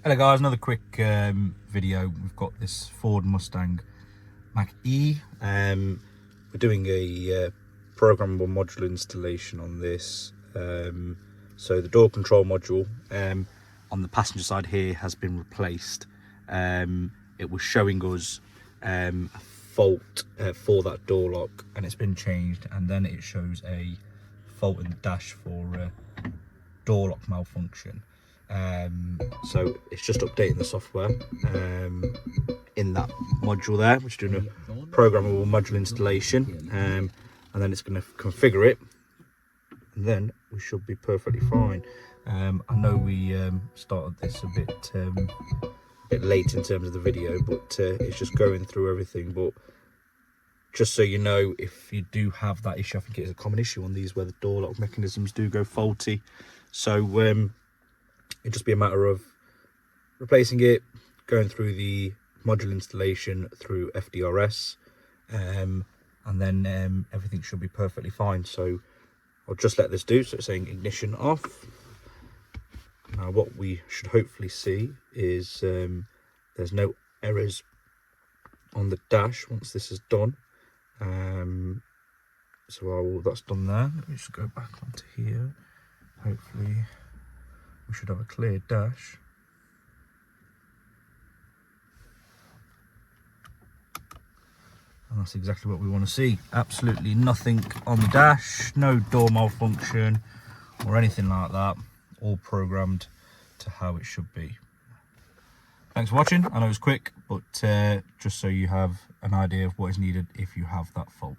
Hello guys, another quick video. We've got this Ford Mustang Mach E. We're doing a programmable modular installation on this. So the door control module on the passenger side here has been replaced. It was showing us a fault for that door lock, and it's been changed, and then it shows a fault in the dash for door lock malfunction. So it's just updating the software in that module there, which is doing a programmable module installation, and then it's going to configure it, and then we should be perfectly fine. I know we started this a bit late in terms of the video, but it's just going through everything. But just so you know, if you do have that issue, I think it's a common issue on these where the door lock mechanisms do go faulty. So it'd just be a matter of replacing it, going through the module installation through FDRS, and then everything should be perfectly fine. So I'll just let this do. So it's saying ignition off. Now what we should hopefully see is there's no errors on the dash once this is done. So that's done there. Let me just go back onto here. Hopefully we should have a clear dash. And that's exactly what we want to see. Absolutely nothing on the dash, no door malfunction or anything like that. All programmed to how it should be. Thanks for watching. I know it was quick, but just so you have an idea of what is needed if you have that fault.